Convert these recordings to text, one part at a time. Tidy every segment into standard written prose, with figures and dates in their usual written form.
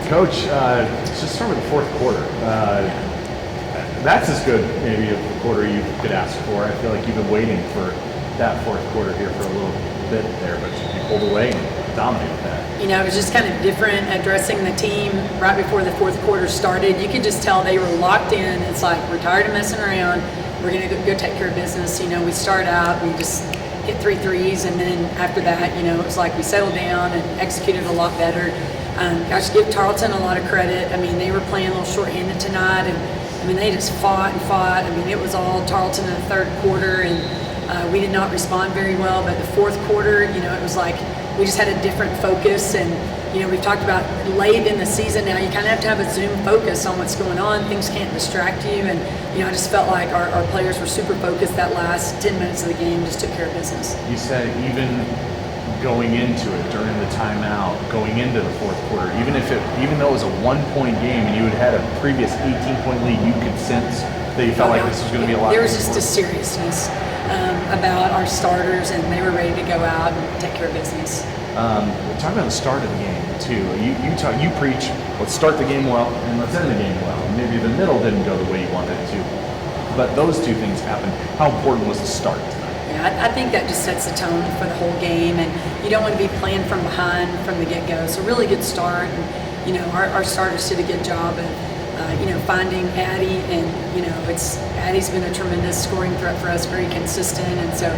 Coach, let's just start with the fourth quarter. That's as good maybe of a quarter you could ask for. I feel like you've been waiting for that fourth quarter here for a little bit there, but you pulled away and dominated that. It was just kind of different addressing the team right before the fourth quarter started. You could just tell they were locked in. It's like, we're tired of messing around. We're going to go take care of business. We start out, we just hit 3 threes, and then after that, it was like we settled down and executed a lot better. I should give Tarleton a lot of credit. They were playing a little shorthanded tonight, and they just fought and fought. It was all Tarleton in the third quarter, and we did not respond very well. But the fourth quarter, it was like we just had a different focus. And we've talked about late in the season now, you kind of have to have a zoom focus on what's going on. Things can't distract you. And I just felt like our players were super focused that last 10 minutes of the game, just took care of business. You said even going into it, during the timeout, going into the fourth quarter, even though it was a 1-point game and you had a previous 18-point lead, you could sense that you felt like this was going to be a lot. There was just a seriousness about our starters, and they were ready to go out and take care of business. Talk about the start of the game too. You preach, let's start the game well and let's end the game well. Maybe the middle didn't go the way you wanted it to, but those two things happened. How important was the start tonight? Yeah, I think that just sets the tone for the whole game, and you don't want to be playing from behind from the get-go. So really good start, and our starters did a good job of finding Addie, and Addie's been a tremendous scoring threat for us, very consistent, and so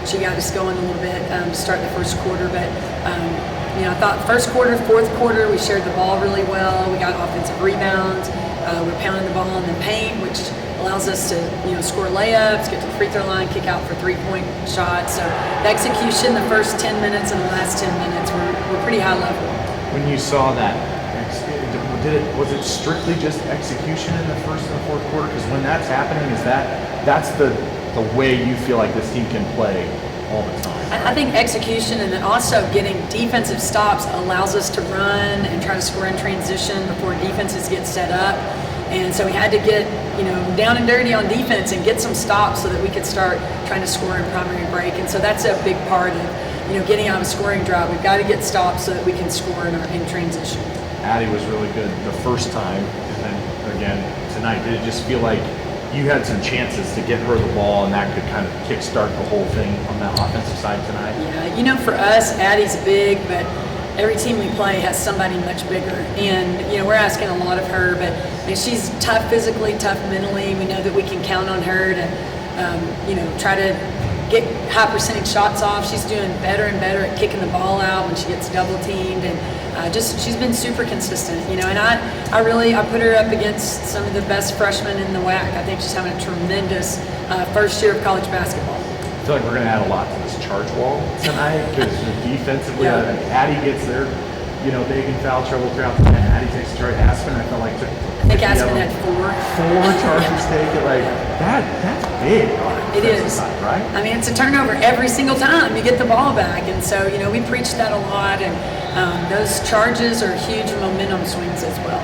she got us going a little bit to start the first quarter. But I thought first quarter, fourth quarter, we shared the ball really well. We got offensive rebounds. We're pounding the ball in the paint, which allows us to score layups, get to the free throw line, kick out for 3-point shots. So the execution, the first 10 minutes and the last 10 minutes were pretty high level. When you saw that, was it strictly just execution in the first and the fourth quarter? Because when that's happening, that's the way you feel like this team can play all the time? I think execution, and then also getting defensive stops allows us to run and try to score in transition before defenses get set up. And so we had to get down and dirty on defense and get some stops so that we could start trying to score in primary break. And so that's a big part of getting out of a scoring drive. We've got to get stops so that we can score in transition. Addie was really good the first time, and then again tonight. Did it just feel like you had some chances to get her the ball, and that could kind of kickstart the whole thing on that offensive side tonight? Yeah, for us, Addie's big, but every team we play has somebody much bigger, and we're asking a lot of her. But she's tough physically, tough mentally. We know that we can count on her to, try to get high percentage shots off. She's doing better and better at kicking the ball out when she gets double teamed, and she's been super consistent. And I put her up against some of the best freshmen in the WAC. I think she's having a tremendous first year of college basketball. I feel like we're going to add a lot to this charge wall tonight, because defensively, Addie gets there, big in foul trouble throughout the game. Addie takes a charge. Aspen, I felt like I think Aspen had 4 charges taken. Like that's big. It is, side, right? It's a turnover every single time you get the ball back, and so we preach that a lot, and those charges are huge momentum swings as well.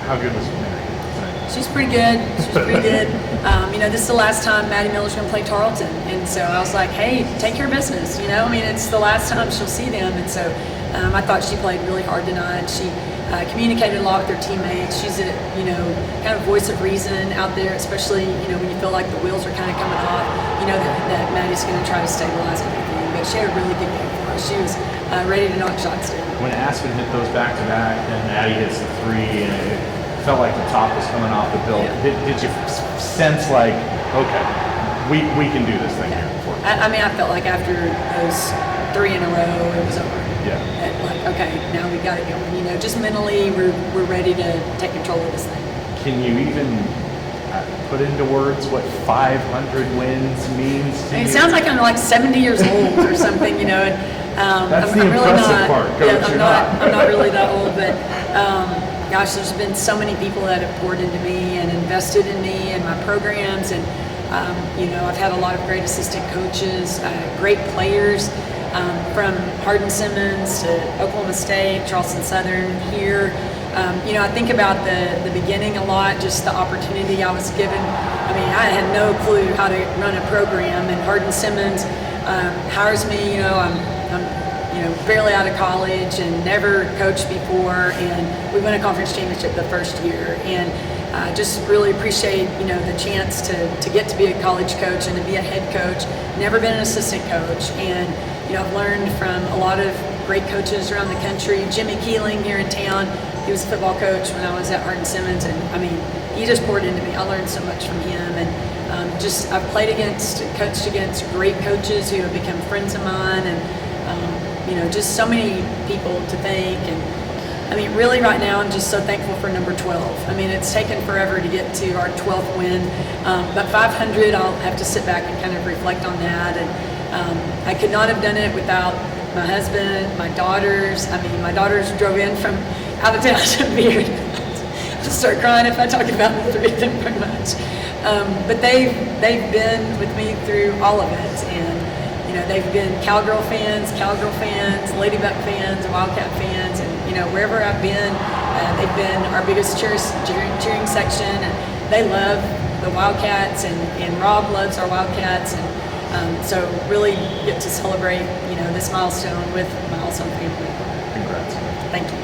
How good was Mary tonight? She's pretty good. This is the last time Maddie Miller's going to play Tarleton, and so I was like, hey, take your business. It's the last time she'll see them, and so I thought she played really hard tonight. She communicated a lot with her teammates. She's a kind of voice of reason out there, especially when you feel like the wheels are kind of coming off. That Maddie's going to try to stabilize everything, but she had a really good game for us. She was ready to knock shots down. When Aspen hit those back-to-back and Addie hits the 3, and it felt like the top was coming off the bill, did you sense like, okay, we can do this thing here? I felt like after those 3 in a row, it was over. Yeah. Okay, now we got it going. Just mentally, we're ready to take control of this thing. Can you even put into words what 500 wins means to you? It sounds like I'm like 70 years old or something, And that's the impressive part. I'm not really that old, but gosh, there's been so many people that have poured into me and invested in me and my programs, and I've had a lot of great assistant coaches, great players. From Hardin-Simmons to Oklahoma State, Charleston Southern here. I think about the beginning a lot, just the opportunity I was given. I had no clue how to run a program, and Hardin-Simmons hires me. I'm barely out of college and never coached before, and we won a conference championship the first year. And just really appreciate, the chance to get to be a college coach and to be a head coach. Never been an assistant coach, and I've learned from a lot of great coaches around the country. Jimmy Keeling here in town, he was a football coach when I was at Hardin Simmons, and he just poured into me. I learned so much from him, and I've coached against great coaches who have become friends of mine, and just so many people to thank. And really right now I'm just so thankful for number 12. It's taken forever to get to our 12th win, but 500, I'll have to sit back and kind of reflect on that. And I could not have done it without my husband, my daughters. My daughters drove in from out of town to be here. I just start crying if I talk about the three of them very much. But they've been with me through all of it, and they've been Cowgirl fans, Ladybug fans, Wildcat fans, and wherever I've been, they've been our biggest cheering section, and they love the Wildcats, and Rob loves our Wildcats, and so really get to celebrate this milestone with my awesome family. Congrats. Thank you.